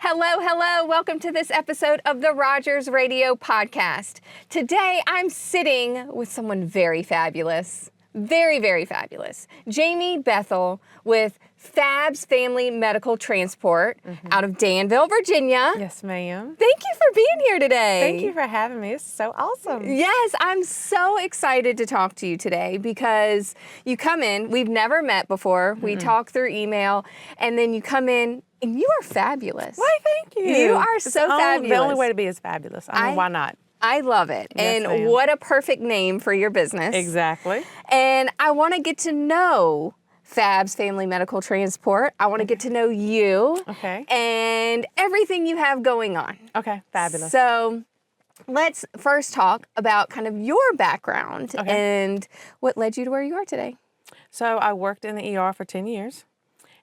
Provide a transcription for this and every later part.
Hello, hello. Welcome to this episode of the Rogers Radio Podcast. Today, I'm sitting with someone very fabulous. Very, very fabulous. Jamie Bethel with Fabs Family Medical Transport out of Danville, Virginia. Yes, ma'am. Thank you for being here today. Thank you for having me. It's so awesome. Yes, I'm so excited to talk to you today because you come in, we've never met before. We talk through email, and then you come in and you are fabulous. Why, thank you. You are so fabulous. The only way to be is fabulous. I mean, why not? I love it. Yes, and ma'am. what a perfect name for your business. Exactly. And I want to get to know Fabs Family Medical Transport. I want to get to know you. Okay. And everything you have going on. Okay, fabulous. So let's first talk about kind of your background and what led you to where you are today. So I worked in the ER for 10 years.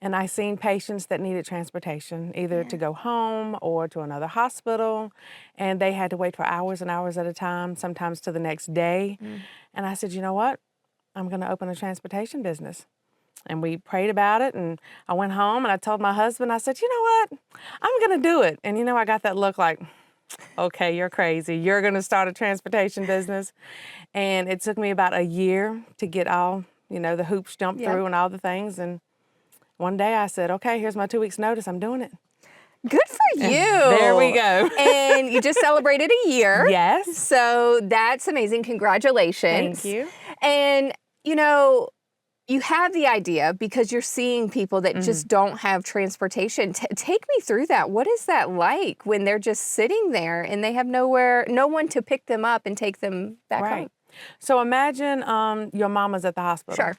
And I seen patients that needed transportation, either to go home or to another hospital. And they had to wait for hours and hours at a time, sometimes to the next day. And I said, you know what? I'm going to open a transportation business. And we prayed about it. And I went home and I told my husband, I said, you know what? I'm going to do it. And, I got that look like, okay, you're crazy. You're going to start a transportation business. And it took me about a year to get all, the hoops jumped through and all the things. And one day I said, okay, here's my 2 weeks notice. I'm doing it. Good for you. There we go. And you just celebrated a year. Yes. So that's amazing. Congratulations. Thank you. And, you have the idea because you're seeing people that just don't have transportation. Take me through that. What is that like when they're just sitting there and they have no one to pick them up and take them back home? So imagine your mama's at the hospital. Sure.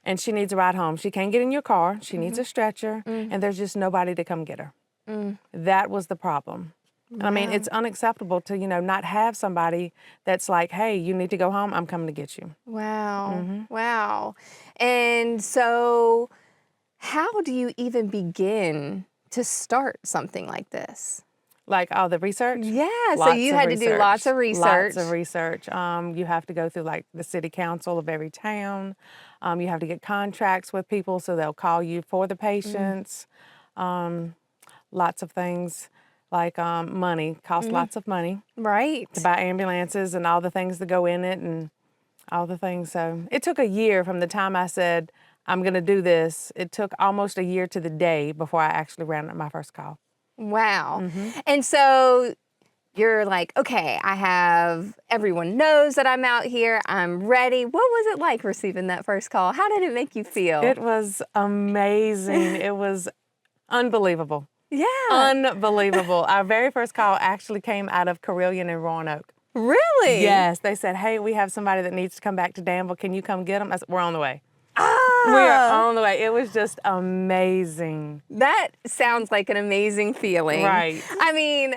And she needs a ride home. She can't get in your car. She needs a stretcher. And there's just nobody to come get her. That was the problem. Wow. I mean, it's unacceptable to, not have somebody that's like, hey, you need to go home. I'm coming to get you. Wow. Wow. And so how do you even begin to start something like this? Like all the research? Yeah, so you had to do lots of research. Lots of research. You have to go through like the city council of every town. You have to get contracts with people so they'll call you for the patients. Lots of things like money, cost lots of money. Right. To buy ambulances and all the things that go in it and all the things. So it took a year from the time I said, I'm going to do this. It took almost a year to the day before I actually ran my first call. Wow. And so you're like, okay, everyone knows that I'm out here. I'm ready. What was it like receiving that first call? How did it make you feel? It was amazing. It was unbelievable. Yeah. Unbelievable. Our very first call actually came out of Carilion and Roanoke. Really? Yes. They said, hey, we have somebody that needs to come back to Danville. Can you come get them? I said, we're on the way. We are on the way. It was just amazing. That sounds like an amazing feeling. Right. I mean,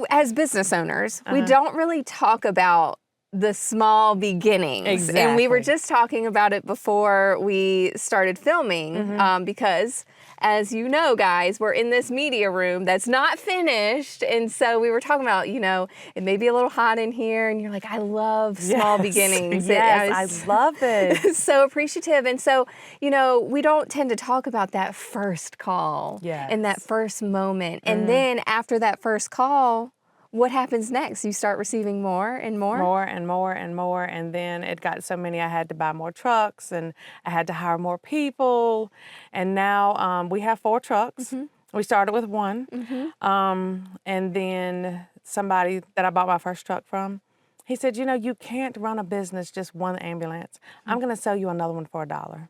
as business owners, we don't really talk about the small beginnings. Exactly. And we were just talking about it before we started filming because, as you know, guys, we're in this media room that's not finished. And so we were talking about, it may be a little hot in here. And you're like, I love small beginnings. Yes, I love it. So appreciative. And so, we don't tend to talk about that first call and that first moment. And then after that first call, what happens next? You start receiving more and more? More and more and more. And then it got so many I had to buy more trucks and I had to hire more people. And now we have 4 trucks. We started with 1. And then somebody that I bought my first truck from, he said, you can't run a business just 1 ambulance. I'm going to sell you another one for $1.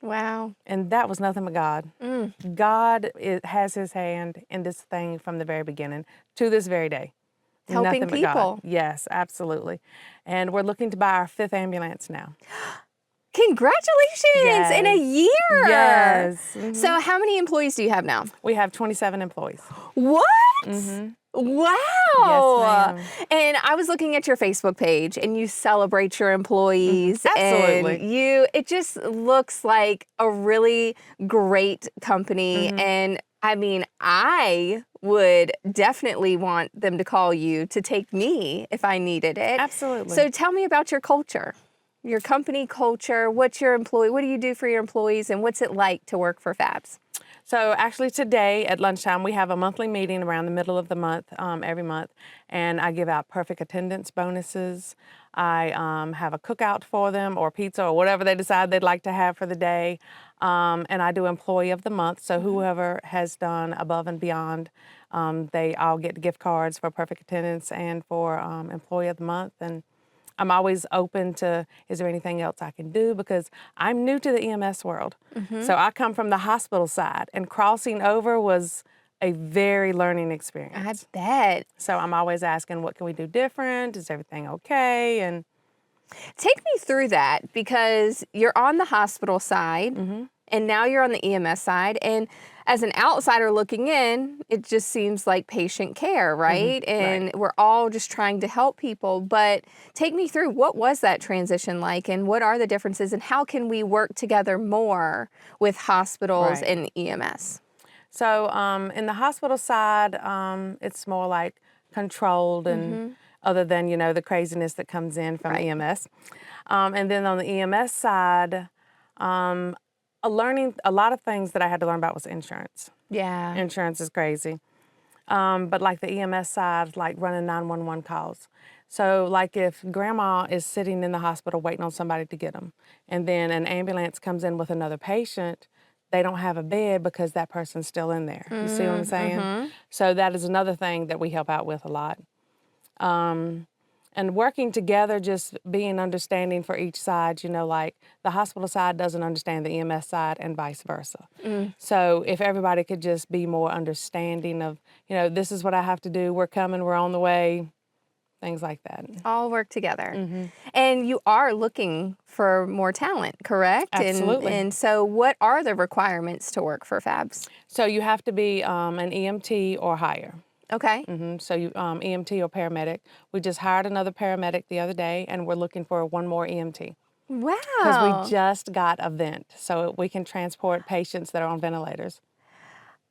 Wow. And that was nothing but God. God has his hand in this thing from the very beginning to this very day. Helping Nothing people. But God. Yes, absolutely. And we're looking to buy our 5th ambulance now. Congratulations! In a year! Yes. So how many employees do you have now? We have 27 employees. What? Wow! Yes, ma'am. And I was looking at your Facebook page, and you celebrate your employees. Absolutely. And it just looks like a really great company. And I mean, I would definitely want them to call you to take me if I needed it. Absolutely. So tell me about your culture, your company culture. What do you do for your employees, and what's it like to work for Fabs? So actually today at lunchtime, we have a monthly meeting around the middle of the month, every month, and I give out perfect attendance bonuses. I have a cookout for them or pizza or whatever they decide they'd like to have for the day. And I do employee of the month. So whoever has done above and beyond, they all get gift cards for perfect attendance and for employee of the month. And I'm always open to, is there anything else I can do? Because I'm new to the EMS world. So I come from the hospital side, and crossing over was a very learning I experience. bet. So I'm always asking, what can we do different? Is everything okay? And Take me through that, because you're on the hospital side and now you're on the EMS side. And as an outsider looking in, it just seems like patient care, right? And we're all just trying to help people. But take me through, what was that transition like, and what are the differences, and how can we work together more with hospitals and EMS? So in the hospital side, it's more like controlled and other than, the craziness that comes in from EMS. And then on the EMS side, learning a lot of things that I had to learn about was insurance. Yeah. Insurance is crazy. But like the EMS side, like running 911 calls. So like if grandma is sitting in the hospital waiting on somebody to get them, and then an ambulance comes in with another patient, they don't have a bed because that person's still in there. You see what I'm saying? So that is another thing that we help out with a lot. And working together, just being understanding for each side, like the hospital side doesn't understand the EMS side and vice versa. So if everybody could just be more understanding of, this is what I have to do, we're coming, we're on the way, things like that. All work together. And you are looking for more talent, correct? Absolutely. And so what are the requirements to work for Fabs? So you have to be an EMT or higher. Okay. So you EMT or paramedic. We just hired another paramedic the other day, and we're looking for one more EMT. Wow. Because we just got a vent, so we can transport patients that are on ventilators.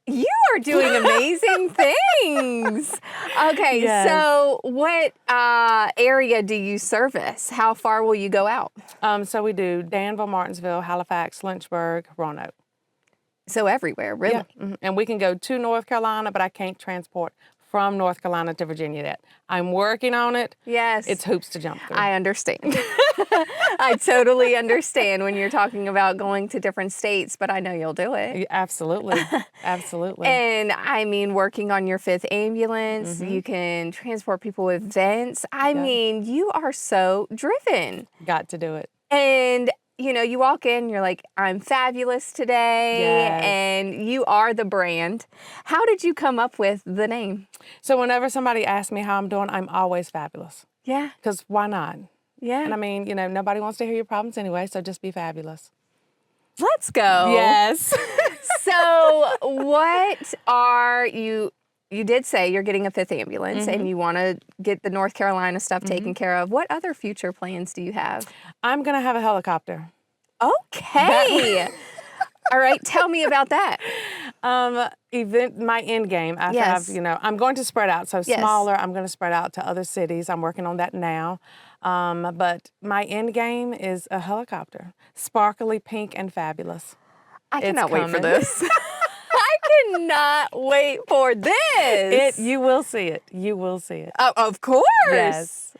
You are doing amazing things. Okay, Yes. so what area do you service? How far will you go out? So we do Danville, Martinsville, Halifax, Lynchburg, Roanoke. So everywhere, really? Yeah. And we can go to North Carolina, but I can't transport from North Carolina to Virginia yet. I'm working on it. Yes. It's hoops to jump through. I understand. I totally understand when you're talking about going to different states, but I know you'll do it. Absolutely. Absolutely. And I mean, working on your 5th ambulance, you can transport people with vents. I mean, you are so driven. Got to do it. And you walk in, you're like, I'm fabulous today, and you are the brand. How did you come up with the name? So whenever somebody asks me how I'm doing, I'm always fabulous. Yeah. Because why not? Yeah. And I mean, nobody wants to hear your problems anyway, so just be fabulous. Let's go. Yes. So what are you did say you're getting a 5th ambulance and you want to get the North Carolina stuff taken care of. What other future plans do you have? I'm going to have a helicopter. Okay. All right. Tell me about that. My end game, after I'm going to spread out. So smaller, I'm going to spread out to other cities. I'm working on that now. But my end game is a helicopter. Sparkly, pink, and fabulous. I cannot wait for this. I cannot wait for this. You will see it. You will see it. Of course. Yes.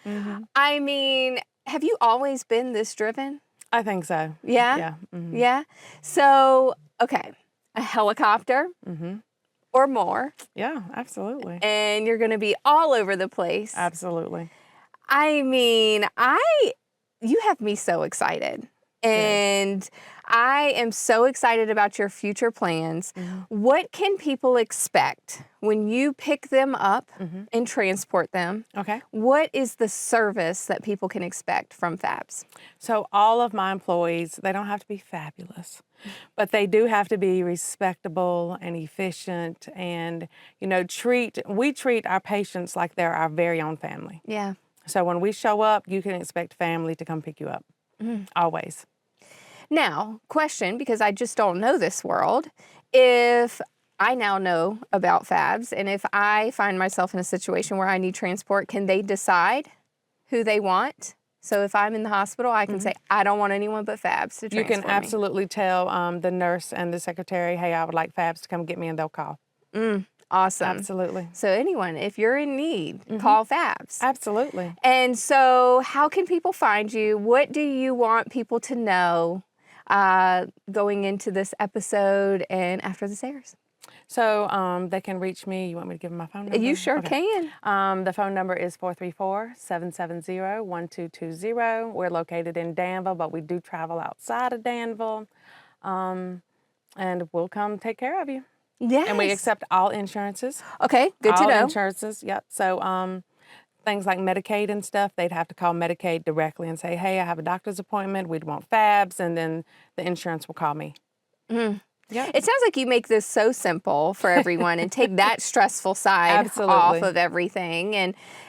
I mean, have you always been this driven? I think so. Yeah? Yeah. Yeah? So, okay, a helicopter or more. Yeah, absolutely. And you're going to be all over the place. Absolutely. I mean, you have me so excited. And I am so excited about your future plans. What can people expect when you pick them up and transport them? Okay. What is the service that people can expect from Fabs? So all of my employees, they don't have to be fabulous, but they do have to be respectable and efficient, and we treat our patients like they're our very own family. Yeah. So when we show up, you can expect family to come pick you up. Always. Now, question, because I just don't know this world. If I now know about Fabs, and if I find myself in a situation where I need transport, can they decide who they want? So if I'm in the hospital, I can say, I don't want anyone but Fabs to transport You can me. absolutely tell the nurse and the secretary, hey, I would like Fabs to come get me, and they'll call. Awesome. Absolutely. So anyone, if you're in need, call Fabs. Absolutely. And so how can people find you? What do you want people to know going into this episode and after this airs? So they can reach me. You want me to give them my phone number? You sure can. The phone number is 434-770-1220. We're located in Danville, but we do travel outside of Danville. And we'll come take care of you. Yes. And we accept all insurances. Okay, good to know. All insurances, yep. So things like Medicaid and stuff, they'd have to call Medicaid directly and say, hey, I have a doctor's appointment, we'd want Fabs, and then the insurance will call me. Yep. It sounds like you make this so simple for everyone and take that stressful side off of everything.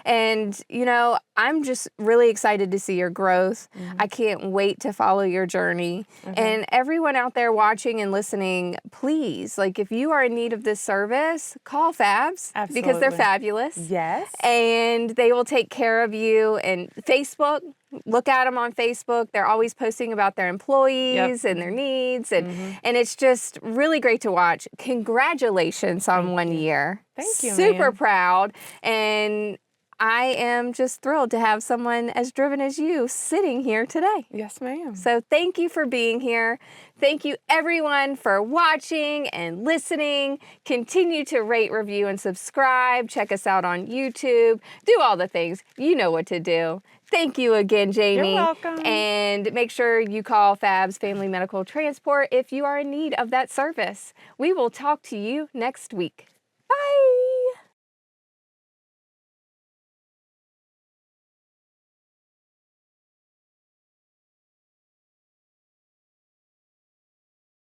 And you know, I'm just really excited to see your growth. I can't wait to follow your journey. And everyone out there watching and listening, please, like if you are in need of this service, call Fabs because they're fabulous. Yes. And they will take care of you. And Facebook, look at them on Facebook. They're always posting about their employees and their needs. And it's just really great to watch. Congratulations on 1 year. Thank you, Super proud. And I am just thrilled to have someone as driven as you sitting here today. Yes, ma'am. So thank you for being here. Thank you everyone for watching and listening. Continue to rate, review, and subscribe. Check us out on YouTube. Do all the things. You know what to do. Thank you again, Jamie. You're welcome. And make sure you call Fabs Family Medical Transport if you are in need of that service. We will talk to you next week. Bye.